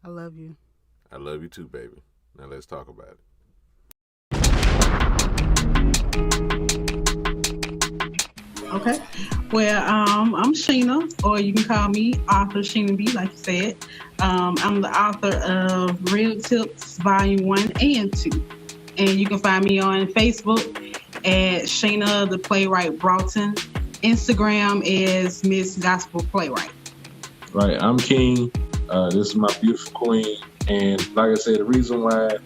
I love you. I love you too, baby. Now let's talk about it. Okay. Well, I'm Sheena, or you can call me author Sheena B, like you said. I'm the author of Real Tips Volume 1 and 2. And you can find me on Facebook at Sheena the Playwright Broughton. Instagram is Miss Gospel Playwright. Right, I'm King. This is my beautiful queen. And like I said, the reason why,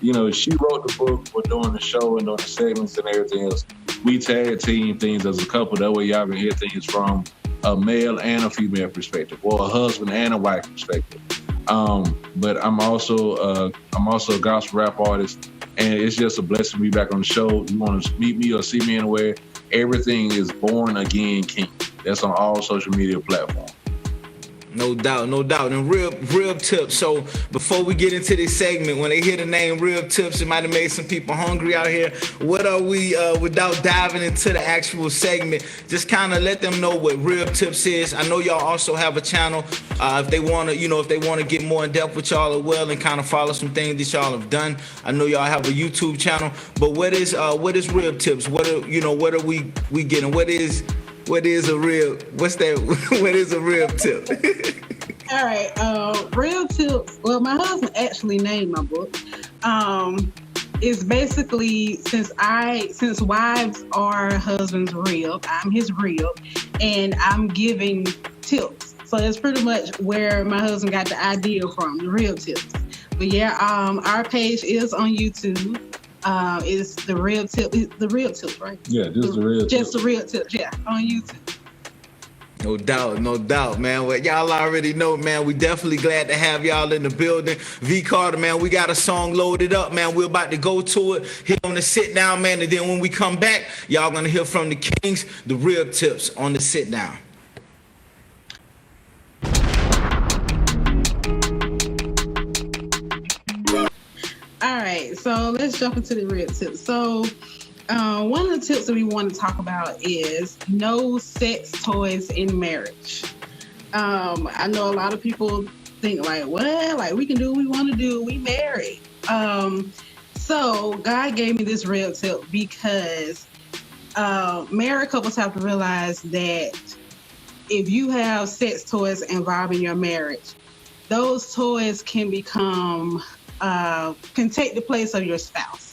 she wrote the book, we're doing the show and doing the segments and everything else. We tag team things as a couple. That way y'all can hear things from a male and a female perspective, or a husband and a wife perspective. But I'm also a gospel rap artist, and it's just a blessing to be back on the show. You want to meet me or see me anywhere, everything is Born Again King. That's on all social media platforms. No doubt, no doubt. And real tips. So before we get into this segment, when they hear the name Real Tips, it might have made some people hungry out here. What are we, without diving into the actual segment, just kind of let them know what Real Tips is. I know y'all also have a channel. If they want to get more in depth with y'all as well and kind of follow some things that y'all have done. I know y'all have a YouTube channel. But what is Real Tips? What are we getting? What is a real tip? All right, Real Tips. Well, my husband actually named my book. It's basically since wives are husband's real, I'm his real, and I'm giving tips. So it's pretty much where my husband got the idea from, the Real Tips. But yeah, our page is on YouTube. Is the Real Tip, right? Yeah, just the Real Tip. Just the Real Tips, yeah, on YouTube. No doubt, man. Well, y'all already know, man. We definitely glad to have y'all in the building. V Carter, man, we got a song loaded up, man. We're about to go to it, hit on the sit down, man. And then when we come back, y'all gonna hear from the Kings, the Real Tips on the sit down. All right, so let's jump into the Real Tips. So one of the tips that we want to talk about is no sex toys in marriage. I know a lot of people think like, well, like we can do what we want to do. We married. So God gave me this real tip because married couples have to realize that if you have sex toys involving your marriage, those toys can take the place of your spouse.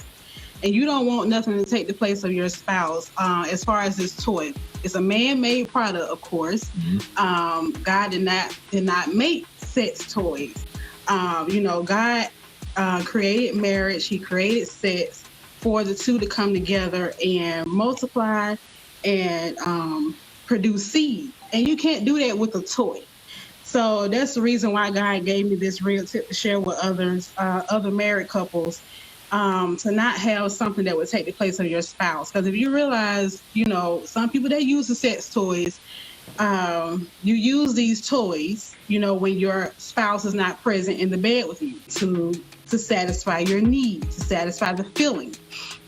And you don't want nothing to take the place of your spouse as far as this toy. It's a man-made product, of course. Mm-hmm. God did not make sex toys. God created marriage. He created sex for the two to come together and multiply and produce seed. And you can't do that with a toy. So that's the reason why God gave me this real tip to share with others, other married couples, to not have something that would take the place of your spouse. Because if you realize, some people that use the sex toys, you use these toys, when your spouse is not present in the bed with you to satisfy your need, to satisfy the feeling.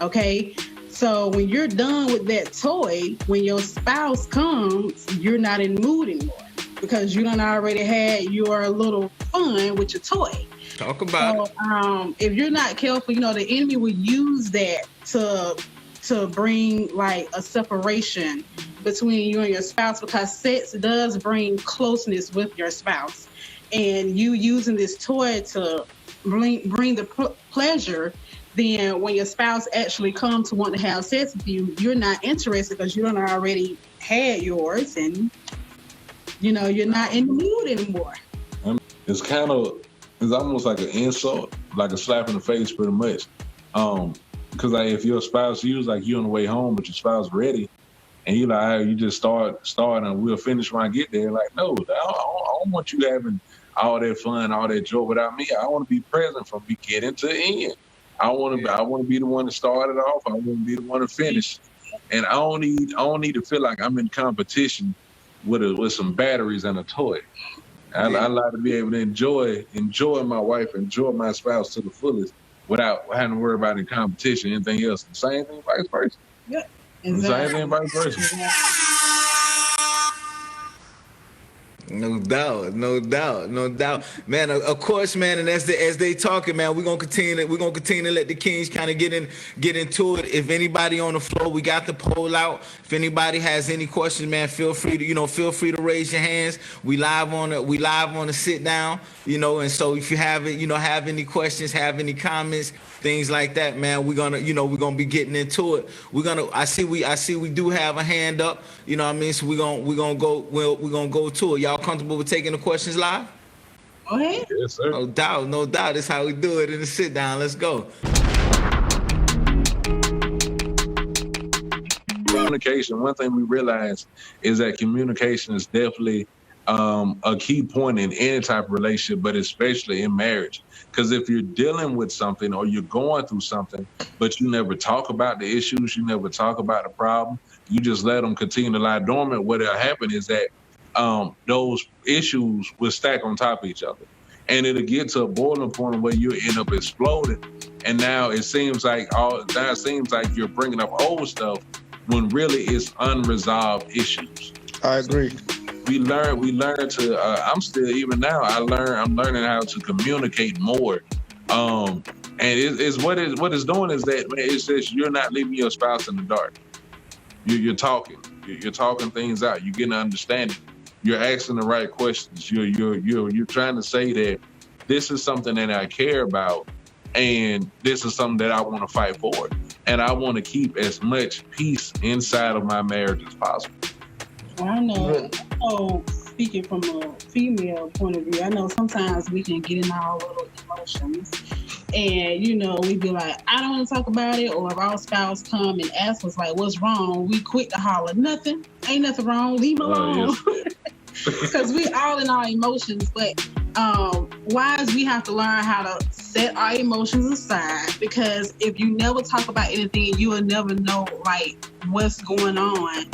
Okay. So when you're done with that toy, when your spouse comes, you're not in the mood anymore because you done already had your little fun with your toy. Talk about it. If you're not careful, the enemy will use that to bring like a separation between you and your spouse, because sex does bring closeness with your spouse. And you using this toy to bring the pleasure, then when your spouse actually comes to want to have sex with you, you're not interested because you don't already had yours, and you're not in the mood anymore. It's almost like an insult, like a slap in the face, pretty much. Because like if your spouse, you on the way home, but your spouse ready, and you like, you just start, and we'll finish when I get there. Like, no, I don't want you having all that fun, all that joy without me. I want to be present from beginning to end. I want to be the one to start it off. I want to be the one to finish, and I don't need to feel like I'm in competition with some batteries and a toy. I like to be able to enjoy my wife, enjoy my spouse to the fullest without having to worry about any competition, anything else. The same thing, vice versa. Yeah, exactly. The same thing, vice versa. No doubt, no doubt, no doubt, man. Of course, man. And as they talking, man, we're gonna continue to let the kings kind of get into it. If anybody on the floor, we got the poll out. If anybody has any questions, man, feel free to raise your hands. We live on the sit down, And so if you have any questions, have any comments, things like that, man, we're gonna be getting into it. I see we do have a hand up, you know what I mean? So we're gonna go to it. Y'all comfortable with taking the questions live? Go ahead. Yes, sir. No doubt. That's how we do it in the sit down. Let's go. Communication. One thing we realize is that communication is definitely a key point in any type of relationship, but especially in marriage. Because if you're dealing with something or you're going through something, but you never talk about the issues, you never talk about the problem, you just let them continue to lie dormant, what'll happen is that those issues will stack on top of each other. And it'll get to a boiling point where you end up exploding. And now it seems like you're bringing up old stuff when really it's unresolved issues. I agree. We learn to. I'm still even now. I'm learning how to communicate more. And what it's doing is that, man, it says you're not leaving your spouse in the dark. You're talking. You're talking things out. You're getting understanding. You're asking the right questions. You're trying to say that this is something that I care about, and this is something that I want to fight for, and I want to keep as much peace inside of my marriage as possible. I know, speaking from a female point of view, I know sometimes we can get in our little emotions and, we be like, I don't want to talk about it. Or if our spouse come and ask us, like, what's wrong? We quick to holler, nothing. Ain't nothing wrong. Leave me alone. Yes. Because we all in our emotions. But wise, we have to learn how to set our emotions aside, because if you never talk about anything, you will never know what's going on.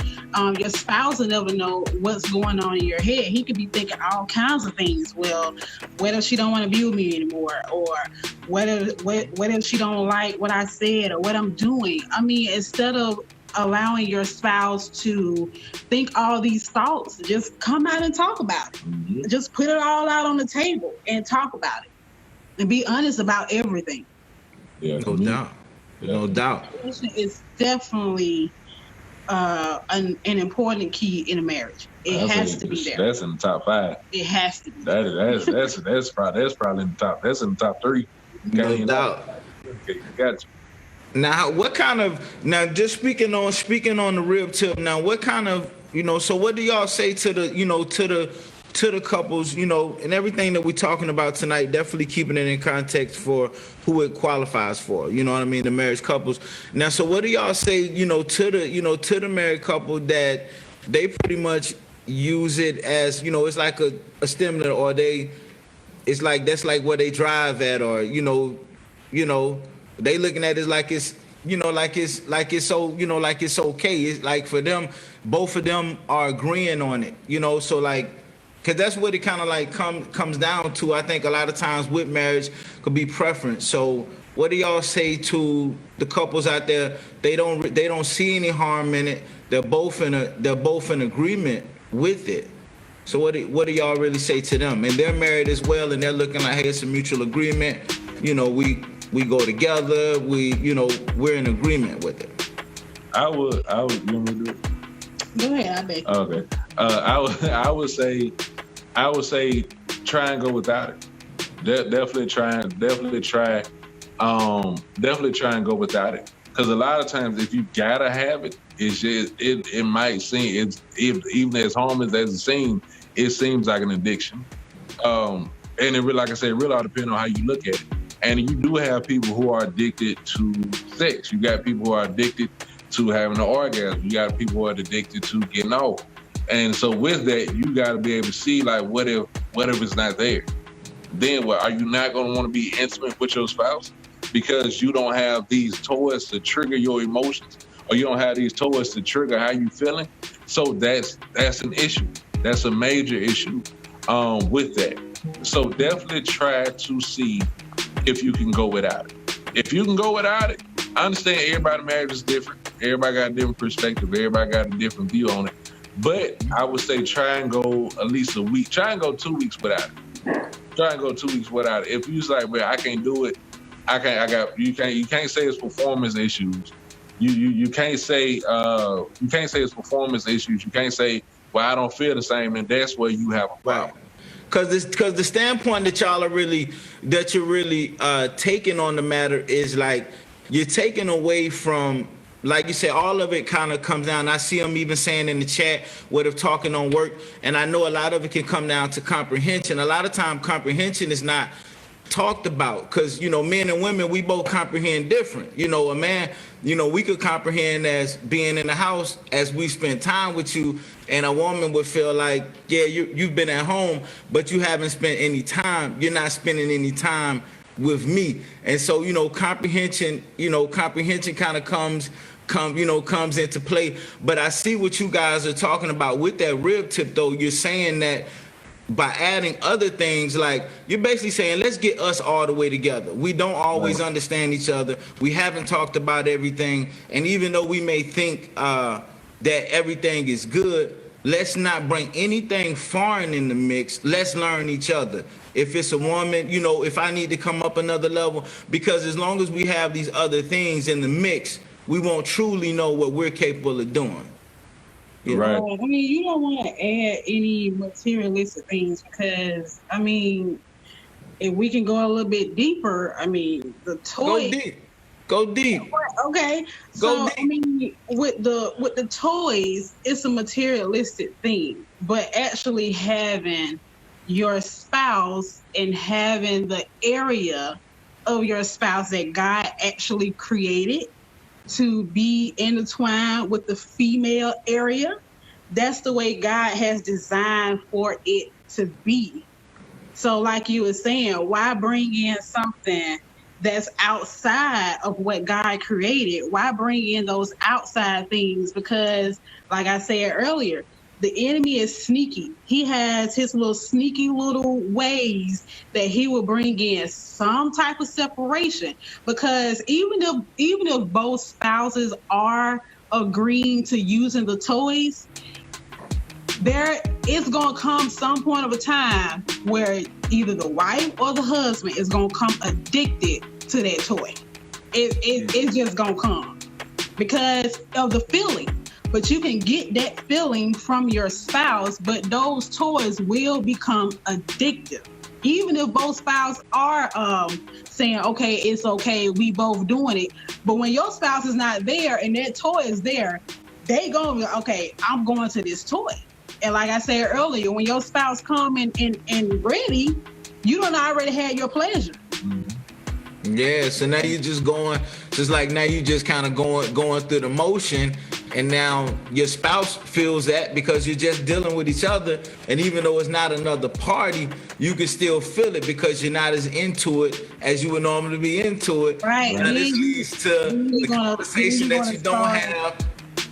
Your spouse will never know what's going on in your head. He could be thinking all kinds of things. Well, what if she don't want to be with me anymore? Or what if she don't like what I said or what I'm doing? I mean, instead of allowing your spouse to think all these thoughts, just come out and talk about it. Mm-hmm. Just put it all out on the table and talk about it. And be honest about everything. Yeah, no doubt. Yeah. No doubt. It's definitely an important key in a marriage. It has to be there. That's in the top 5. It has to be. That's probably in the top. That's in the top 3. No doubt. Okay, got you. Now, just speaking on the rib tip. Now, what kind of so what do y'all say to the couples, and everything that we're talking about tonight, definitely keeping it in context for who it qualifies for, you know what I mean, the marriage couples. Now, so what do y'all say, to the married couple that they pretty much use it as, it's like a stimulant, or it's like, that's like where they drive at, or, they looking at it like it's, like it's okay. It's like for them, both of them are agreeing on it, so like, because that's what it kind of like comes down to. I think a lot of times with marriage could be preference. So what do y'all say to the couples out there? They don't see any harm in it. They're both in agreement with it. So what do y'all really say to them? And they're married as well, and they're looking like, hey, it's a mutual agreement. We go together. We're in agreement with it. I would. You want me to do it? Go ahead, I beg. Okay. I would say try and go without it. Definitely try and go without it. Because a lot of times, if you gotta have it, it's just it might seem even as harmless as it seems like an addiction. And it really, like I said, it really all depends on how you look at it. And you do have people who are addicted to sex. You got people who are addicted to having an orgasm. You got people who are addicted to getting off. And so with that, you got to be able to see, like, what if it's not there? Then what? Are you not going to want to be intimate with your spouse because you don't have these toys to trigger your emotions, or you don't have these toys to trigger how you feeling? So that's an issue. That's a major issue with that. So definitely try to see if you can go without it. If you can go without it, I understand everybody's marriage is different. Everybody got a different perspective. Everybody got a different view on it. But I would say try and go at least a week. Try and go 2 weeks without it. Try and go 2 weeks without it. If you like, well, I can't do it. You can't say it's performance issues. You can't say it's performance issues. You can't say, well, I don't feel the same, and that's where you have a problem. Right. Because the standpoint that you're really taking on the matter is like you're taking away from, like you said, all of it kind of comes down. I see them even saying in the chat what of talking on work, and I know a lot of it can come down to comprehension. A lot of time comprehension is not talked about because, men and women, we both comprehend different. A man, we could comprehend as being in the house as we spend time with you, and a woman would feel like, yeah, you've been at home, but you haven't spent any time. You're not spending any time with me. And so, comprehension kind of comes into play. But I see what you guys are talking about with that rib tip, though. You're saying that by adding other things, like you're basically saying, let's get us all the way together. We don't always understand each other. We haven't talked about everything. And even though we may think that everything is good, let's not bring anything foreign in the mix. Let's learn each other. If it's a woman, if I need to come up another level, because as long as we have these other things in the mix, we won't truly know what we're capable of doing. Yeah. Right. I mean, you don't want to add any materialistic things because, if we can go a little bit deeper, the toy. Go deep. Okay. Go deep. With the toys, it's a materialistic thing, but actually having your spouse and having the area of your spouse that God actually created to be intertwined with the female area, that's the way God has designed for it to be. So like you were saying, why bring in something that's outside of what God created? Why bring in those outside things? Because like I said earlier, the enemy is sneaky. He has his little sneaky little ways that he will bring in some type of separation. Because even if both spouses are agreeing to using the toys, there is going to come some point of a time where either the wife or the husband is going to come addicted to that toy. It's just going to come because of the feeling. But you can get that feeling from your spouse, but those toys will become addictive. Even if both spouses are saying, okay, it's okay, we both doing it. But when your spouse is not there and that toy is there, they go, okay, I'm going to this toy. And like I said earlier, when your spouse come and ready, you don't already had your pleasure. Yeah, so now you're just going, now you just kind of going through the motion, and now your spouse feels that because you're just dealing with each other, and even though it's not another party, you can still feel it because you're not as into it as you would normally be into it. Right. And this leads to the conversation that you don't have.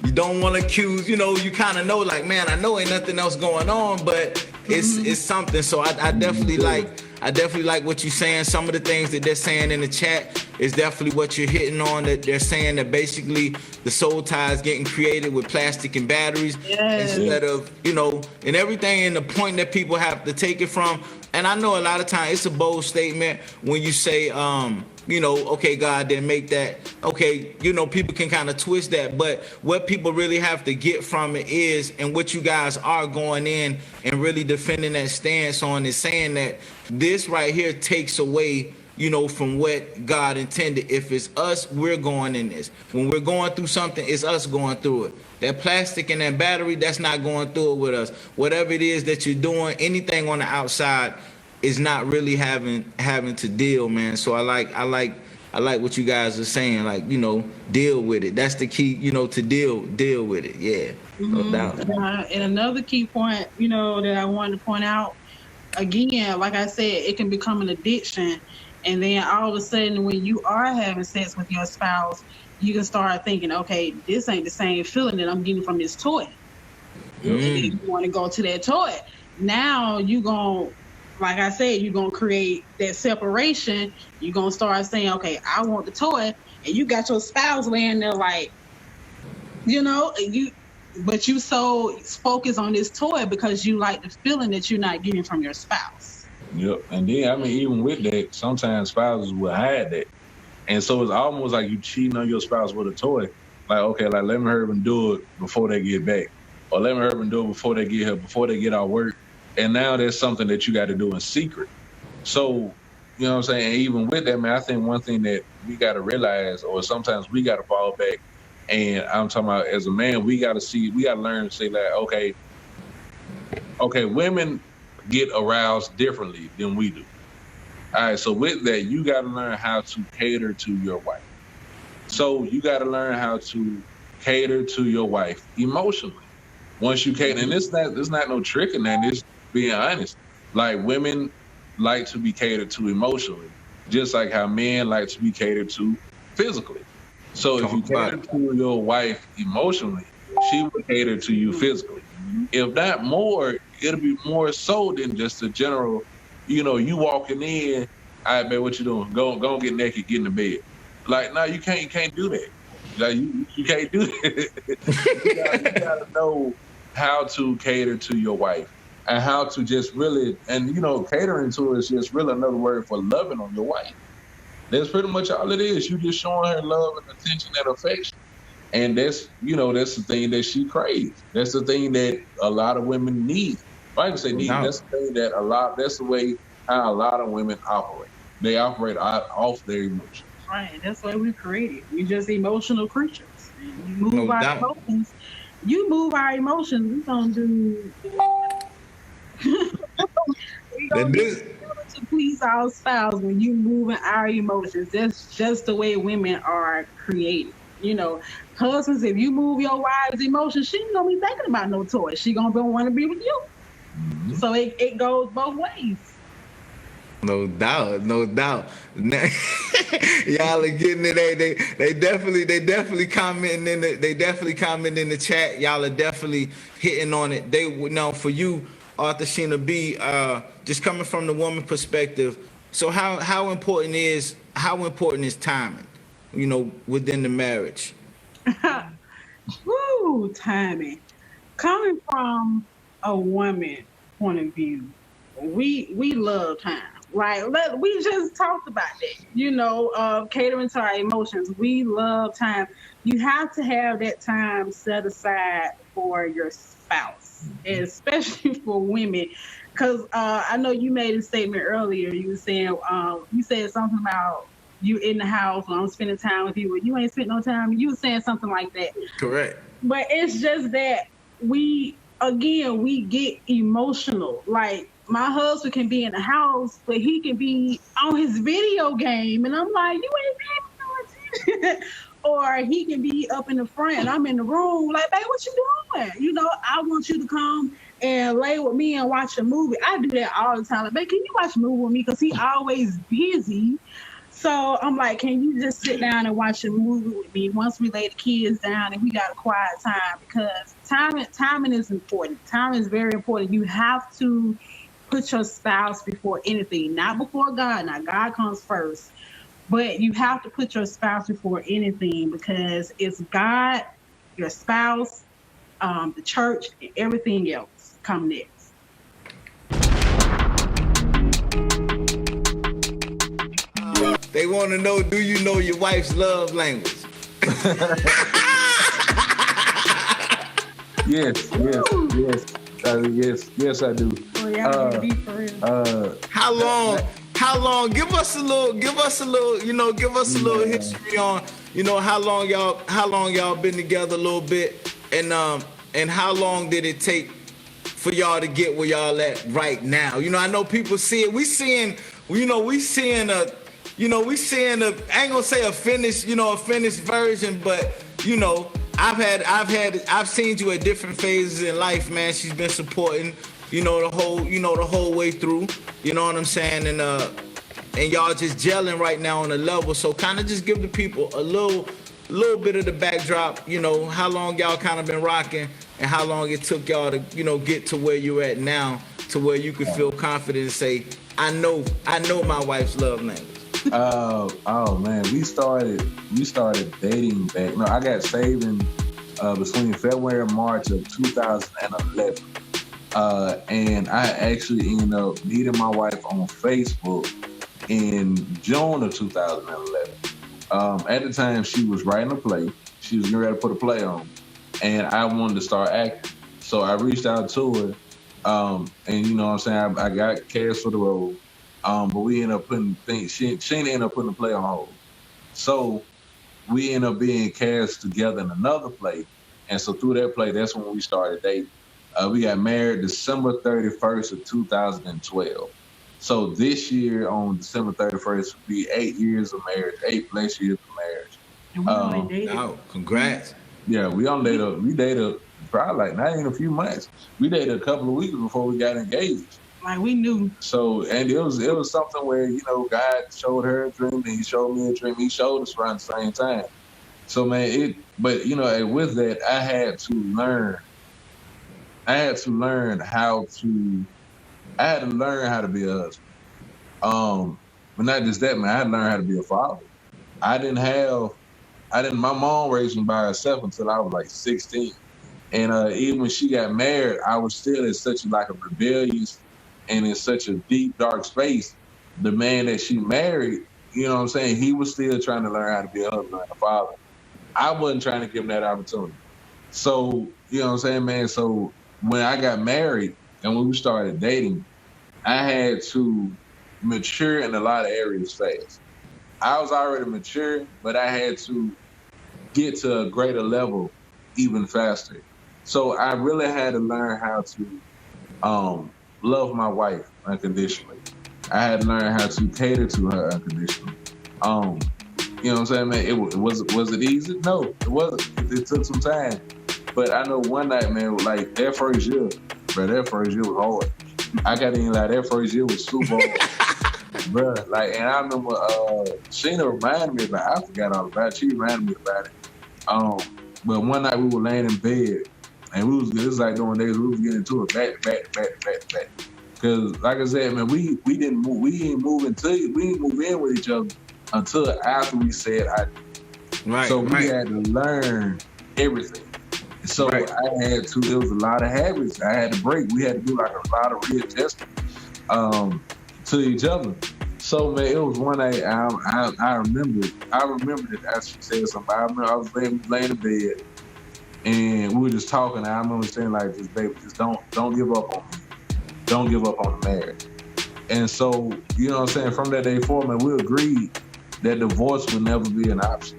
You don't want to accuse, you kind of know, like, man, I know ain't nothing else going on, but it's something. So I definitely like what you're saying. Some of the things that they're saying in the chat is definitely what you're hitting on, that they're saying that basically the soul tie is getting created with plastic and batteries instead of, and everything, and the point that people have to take it from. And I know a lot of times it's a bold statement when you say, okay, God didn't make that. Okay, people can kind of twist that. But what people really have to get from it is, and what you guys are going in and really defending that stance on, is saying that this right here takes away, from what God intended. If it's us, we're going in this. When we're going through something, it's us going through it. That plastic and that battery, that's not going through it with us. Whatever it is that you're doing, anything on the outside is not really having to deal, man. So I like what you guys are saying, like, deal with it. That's the key, to deal with it. Yeah, no doubt. And another key point, that I wanted to point out, again, like I said, it can become an addiction. And then all of a sudden, when you are having sex with your spouse, you can start thinking, okay, this ain't the same feeling that I'm getting from this toy. And you want to go to that toy. Now you're going to, like I said, you're going to create that separation. You're going to start saying, okay, I want the toy. And you got your spouse laying there like, but you so focused on this toy because you like the feeling that you're not getting from your spouse. Yep. And then, I mean, even with that, sometimes spouses will hide that. And so it's almost like you cheating on your spouse with a toy. Like, okay, like let me hurry and do it before they get back. Or let me hurry and do it before they get here, before they get out work. And now there's something that you got to do in secret. So, you know what I'm saying? And even with that, man, I think one thing that we got to realize, or sometimes we got to fall back, and I'm talking about as a man, we got to learn to say like, okay, women get aroused differently than we do. All right, so with that, you got to learn how to cater to your wife. So you got to learn how to cater to your wife emotionally. Once you cater, and there's not no trick in that. It's being honest. Like women like to be catered to emotionally, just like how men like to be catered to physically. So if you cater to your wife emotionally, she will cater to you physically. If not more, it'll be more so than just a general. You know, you walking in, all right, man, what you doing? Go get naked, get in the bed. Like, no, you can't do that. Like, you can't do that. you gotta know how to cater to your wife and how to just really, and you know, catering to her is just really another word for loving on your wife. That's pretty much all it is. You just showing her love and attention and affection. And that's the thing that she craves. That's the thing that a lot of women need. I can say need. That's the thing that that's the way how a lot of women operate. They operate off their emotions. Right. That's why we created. We just emotional creatures. You move our emotions. You move our emotions. We gonna do. We gonna do to please our spouse when you moving our emotions. That's just the way women are created. You know, husbands, if you move your wife's emotions, she ain't gonna be thinking about no toys. She gonna want to be with you. Mm-hmm. So it goes both ways. No doubt. Y'all are getting it. They definitely commenting in the chat. Y'all are definitely hitting on it. They would know for you, Arthur Sheena B. Just coming from the woman perspective. So how important is timing? You know, within the marriage. Woo, timing. Coming from a woman point of view, we love time. Like we just talked about that. You know, catering to our emotions. We love time. You have to have that time set aside for your spouse, especially for women. Because I know you made a statement earlier. You were saying you said something about you in the house when I'm spending time with you, but you ain't spending no time. You were saying something like that. Correct. But it's just that we get emotional. Like my husband can be in the house, but he can be on his video game, and I'm like, you ain't paying no attention. Or he can be up in the front, and I'm in the room, like, babe, what you doing? You know, I want you to come and lay with me and watch a movie. I do that all the time. Like, babe, can you watch a movie with me? Because he's always busy. So I'm like, can you just sit down and watch a movie with me once we lay the kids down and we got a quiet time? Because timing is important. Time is very important. You have to put your spouse before anything, not before God. Now, God comes first. But you have to put your spouse before anything because it's God, your spouse, the church, and everything else come next. They want to know, do you know your wife's love language? Yes, I do. Oh, yeah, be for real. How long? Give us a little history on, how long y'all been together a little bit, and how long did it take for y'all to get where y'all at right now? I know people see it. We seeing I ain't gonna say a finished version, but I've seen you at different phases in life, man. She's been supporting, the whole way through. You know what I'm saying? And y'all just gelling right now on a level. So kind of just give the people a little bit of the backdrop. How long y'all kind of been rocking, and how long it took y'all to get to where you're at now, to where you can feel confident and say, I know my wife's love language. Oh man, we started dating back. No, I got saved in between February and March of 2011. And I actually ended up meeting my wife on Facebook in June of 2011. At the time, she was writing a play. She was getting ready to put a play on. And I wanted to start acting. So I reached out to her. And you know what I'm saying? I got cast for the role. But we ended up putting things, she ended up putting the play on hold. So we ended up being cast together in another play. And so through that play, that's when we started dating. We got married December 31st of 2012. So this year on December 31st will be 8 years of marriage, 8+ years of marriage. And we only dated. Oh, congrats. Yeah, we dated probably like not even a few months. We dated a couple of weeks before we got engaged. Like we knew. So, and it was something where, you know, God showed her a dream and he showed me a dream. He showed us around the same time. So man, but you know, with that, I had to learn how to be a husband. But not just that, man, I had to learn how to be a father. My mom raised me by herself until I was like 16. And even when she got married, I was still in such like a rebellious and in such a deep, dark space. The man that she married, you know what I'm saying, he was still trying to learn how to be a husband and a father. I wasn't trying to give him that opportunity. So, you know what I'm saying, man? So when I got married and when we started dating, I had to mature in a lot of areas fast. I was already mature, but I had to get to a greater level even faster. So I really had to learn how to love my wife unconditionally. I had to learn how to cater to her unconditionally. You know what I'm saying, man? Was it easy? No, it wasn't. It took some time. But I know one night, man, like that first year was hard. I got in like that first year was super hard. Bruh, like, and I remember Sheena reminded me about it. I forgot all about it. She reminded me about it. But one night we were laying in bed, and it was like during days we was getting into it back. Because like I said, man, we didn't move in with each other until after we said I did. Right. So we had to learn everything. So I had to. There was a lot of habits I had to break. We had to do like a lot of readjustment to each other. So man, it was one night I remember that as she said something. I remember I was laying in bed and we were just talking. I remember saying like, "Just baby, just don't give up on me. Don't give up on the marriage." And so, you know what I'm saying, from that day forward, man, we agreed that divorce would never be an option.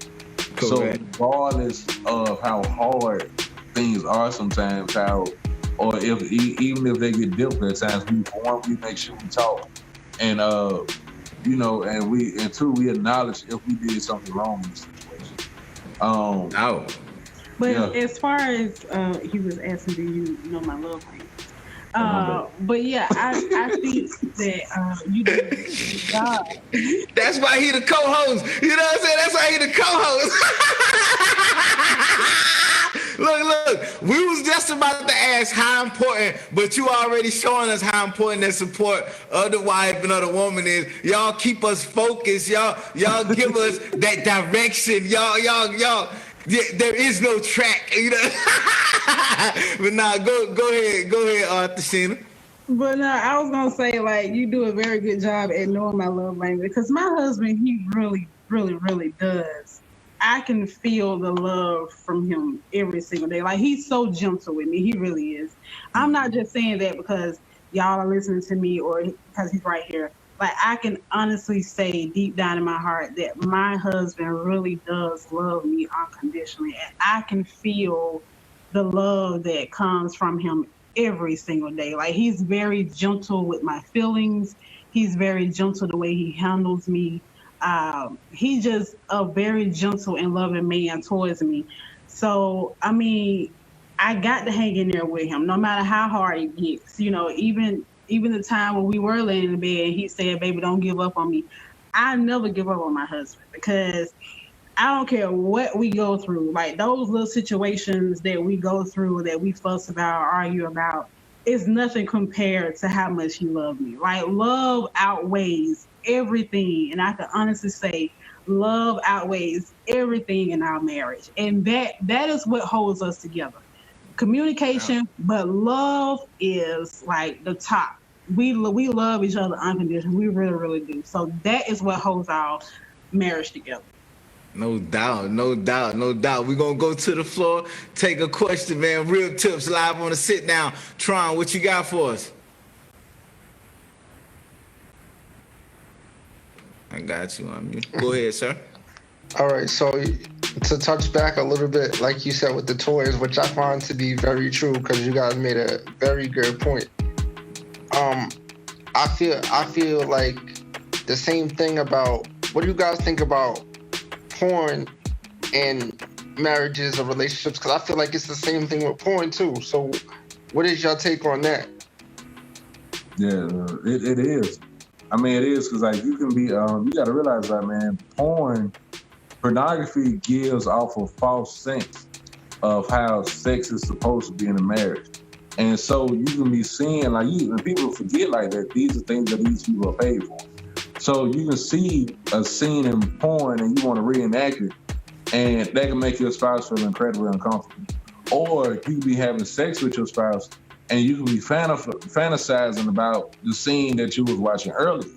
Correct. So regardless of how hard things are sometimes, or even if they get difficult at times, we make sure we talk. And you know, and two, we acknowledge if we did something wrong in the situation. But as far as he was asking, do you know my love language? But yeah, I think that you do a good job. That's why he the co-host. You know what I'm saying? That's why he the co-host. Look, we was just about to ask how important, but you already showing us how important that support of the wife and of the woman is. Y'all keep us focused. Y'all give us that direction. Y'all. There is no track, you know. But nah, go ahead, Sheena. But I was gonna say, like, you do a very good job at knowing my love language, because my husband, he really, really, really does. I can feel the love from him every single day. Like, he's so gentle with me. He really is. I'm not just saying that because y'all are listening to me or because he's right here. Like, I can honestly say deep down in my heart that my husband really does love me unconditionally. And I can feel the love that comes from him every single day. Like, he's very gentle with my feelings. He's very gentle the way he handles me. He's just a very gentle and loving man towards me. So, I mean, I got to hang in there with him no matter how hard it gets. You know, even the time when we were laying in bed and he said, "Baby, don't give up on me." I never give up on my husband, because I don't care what we go through. Like, those little situations that we go through, that we fuss about, argue about, is nothing compared to how much he loved me. Like, love outweighs everything. And I can honestly say love outweighs everything in our marriage, and that is what holds us together. Communication, but love is like the top. We love each other unconditionally. We really, really do. So that is what holds our marriage together. No doubt, no doubt, no doubt. We're going to go to the floor, take a question, man. Real Tips live on the sit down. Tron, what you got for us? I got you on mute. Go ahead, sir. All right, so to touch back a little bit, like you said with the toys, which I find to be very true, because you guys made a very good point. I feel like the same thing about, what do you guys think about porn and marriages or relationships? Because I feel like it's the same thing with porn too. So what is your take on that? Yeah, it is. I mean, it is, because like you can be, you got to realize that, man, pornography gives off a false sense of how sex is supposed to be in a marriage. And so you can be seeing, like, and people forget like that, these are things that these people are paid for. So you can see a scene in porn and you want to reenact it, and that can make your spouse feel incredibly uncomfortable. Or you can be having sex with your spouse and you can be fantasizing about the scene that you was watching earlier.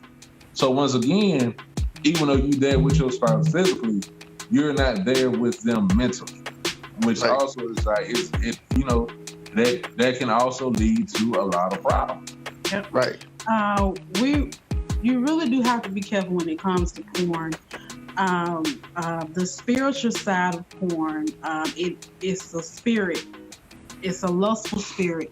So once again, even though you're there with your spouse physically, you're not there with them mentally, which right. Also is like, that can also lead to a lot of problems. Yep. Right. You really do have to be careful when it comes to porn. The spiritual side of porn, it's a spirit. It's a lustful spirit.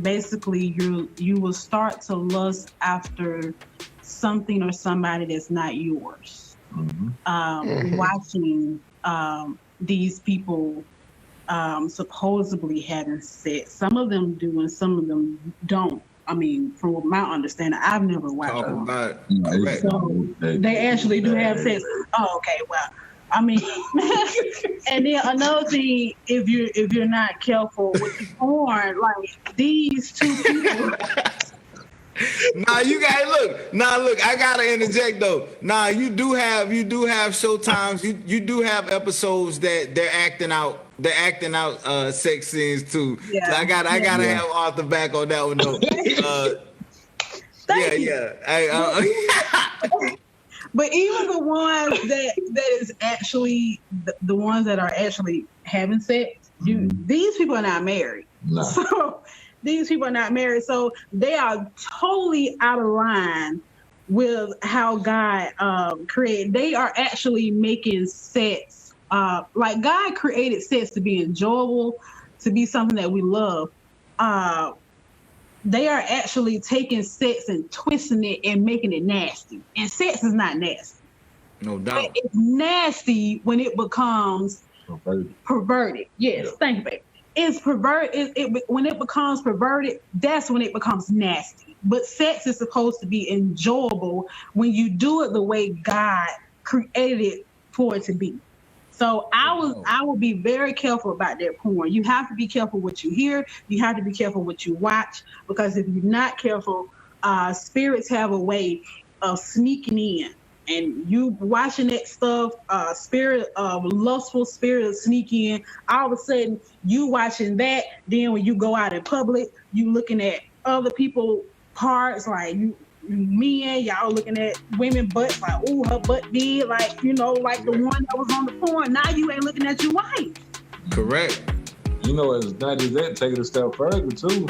Basically, you will start to lust after something or somebody that's not yours. Mm-hmm. Watching these people supposedly having sex. Some of them do and some of them don't. I mean, from my understanding, I've never watched them. So they actually do have sex. Oh, okay. Well, I mean, and then another thing, if you're not careful with the porn, like these two people. Look, I gotta interject though. You do have showtimes, you do have episodes that they're acting out sex scenes too. Yeah. So I gotta have Arthur back on that one though. But even the ones that is actually the ones that are actually having sex, these people are not married. No. So these people are not married, so they are totally out of line with how God created. They are actually making sex like God created sex to be enjoyable, to be something that we love. They are actually taking sex and twisting it and making it nasty. And sex is not nasty. No doubt. But it's nasty when it becomes perverted. Yes, thank you, baby. It's perverted. When it becomes perverted, that's when it becomes nasty. But sex is supposed to be enjoyable when you do it the way God created it for it to be. So I will be very careful about that porn. You have to be careful what you hear. You have to be careful what you watch, because if you're not careful, spirits have a way of sneaking in. And you watching that stuff, lustful spirit sneak in. All of a sudden, you watching that. Then when you go out in public, you looking at other people's parts, like men, y'all looking at women butts, like, ooh, her butt big, like, like the one that was on the porn. Now you ain't looking at your wife. Correct. It's not just that. Take it a step further too.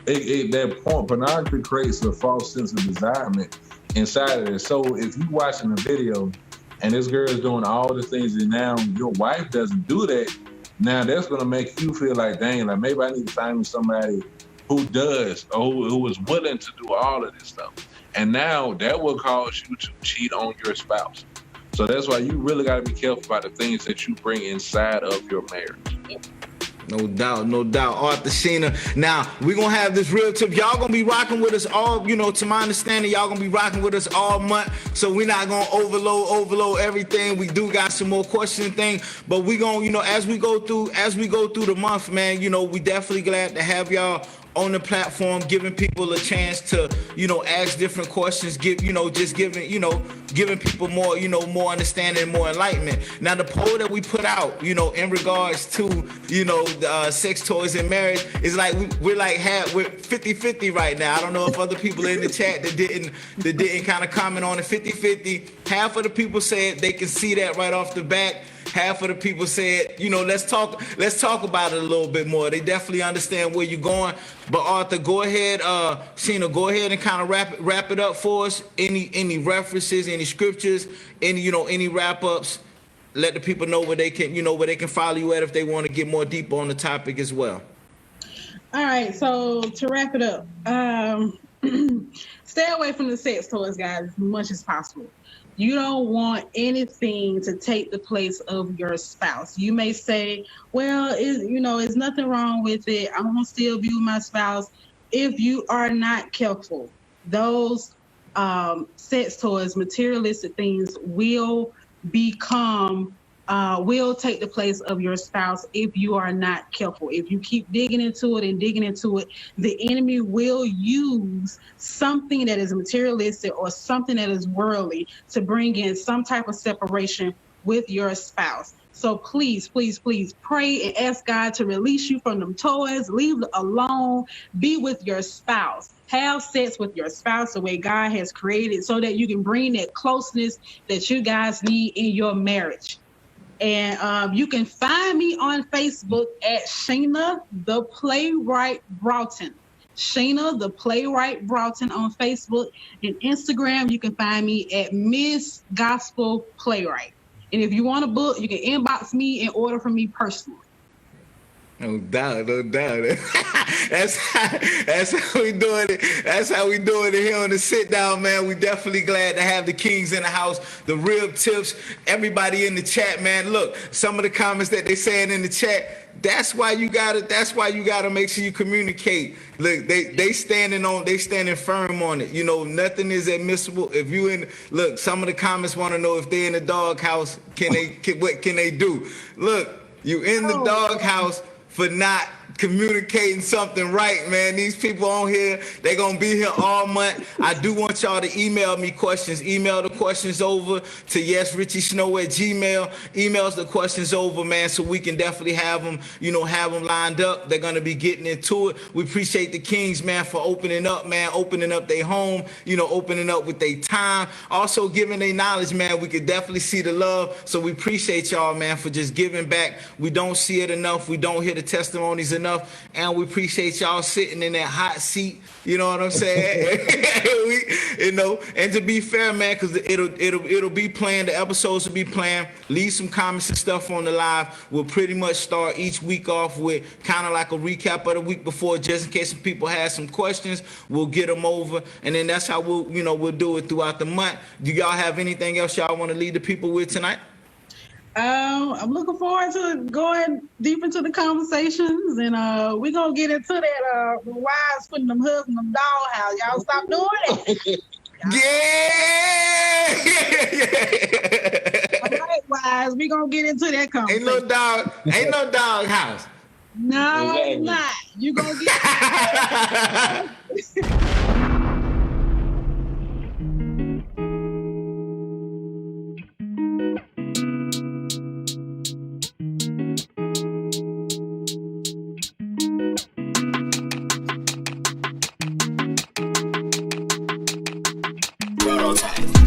That pornography creates a false sense of desirement inside of it. So if you watching a video and this girl is doing all the things and now your wife doesn't do that, now that's gonna make you feel like, dang, like maybe I need to find me somebody who does, or who is willing to do all of this stuff. And now that will cause you to cheat on your spouse. So that's why you really got to be careful about the things that you bring inside of your marriage. No doubt. Arthur, Sheena. Now, we're going to have this real tip. Y'all going to be rocking with us all, to my understanding, y'all going to be rocking with us all month. So we're not going to overload everything. We do got some more questions and things, but we going to, as we go through the month, man, we definitely glad to have y'all on the platform, giving people a chance to, ask different questions, giving people more, more understanding, more enlightenment. Now, the poll that we put out, in regards to, sex toys and marriage is like, we're 50-50 right now. I don't know if other people in the chat that didn't kind of comment on it. 50-50. Half of the people said they can see that right off the bat. Half of the people said, let's talk about it a little bit more. They definitely understand where you're going. But Arthur, go ahead, Sheena, go ahead and kind of wrap it up for us. Any references, any scriptures, any wrap ups. Let the people know where they can follow you at if they want to get more deeper on the topic as well. All right, so to wrap it up, stay away from the sex toys, guys, as much as possible. You don't want anything to take the place of your spouse. You may say, well, it's nothing wrong with it. I'm going to still be with my spouse. If you are not careful, those sex toys, materialistic things will take the place of your spouse if you are not careful. If you keep digging into it, the enemy will use something that is materialistic or something that is worldly to bring in some type of separation with your spouse. So please, please, please pray and ask God to release you from them toys. Leave it alone. Be with your spouse. Have sex with your spouse the way God has created so that you can bring that closeness that you guys need in your marriage. And you can find me on Facebook at Sheena the Playwright Broughton. Sheena the Playwright Broughton on Facebook. And Instagram, you can find me at Miss Gospel Playwright. And if you want a book, you can inbox me and order from me personally. No doubt. That's how we doing it. That's how we doing it here on the sit down, man. We definitely glad to have the kings in the house, the Rib Tips, everybody in the chat, man. Look, some of the comments that they saying in the chat. That's why you gotta make sure you communicate. Look, they standing firm on it. Nothing is admissible. If you look, some of the comments want to know if they're in the doghouse. What can they do? Look, you in the doghouse for not communicating something right, man. These people on here, they're going to be here all month. I do want y'all to email me questions. Email the questions over to yesrichiesnow@gmail. Emails the questions over, man, so we can definitely have them lined up. They're going to be getting into it. We appreciate the kings, man, for opening up their home, opening up with their time. Also giving their knowledge, man. We could definitely see the love. So we appreciate y'all, man, for just giving back. We don't see it enough. We don't hear the testimonies enough. And we appreciate y'all sitting in that hot seat. You know what I'm saying? And to be fair, man, because it'll be playing. The episodes will be playing. Leave some comments and stuff on the live. We'll pretty much start each week off with kind of like a recap of the week before, just in case some people have some questions. We'll get them over, and then that's how we'll do it throughout the month. Do y'all have anything else y'all want to leave the people with tonight? I'm looking forward to going deep into the conversations, and we're going to get into that wives putting them husbands in them dollhouse. Y'all stop doing it. Yeah. All right, wives, we're going to get into that conversation. Ain't no dog house. No, exactly. It's not. You're going to get Prototype.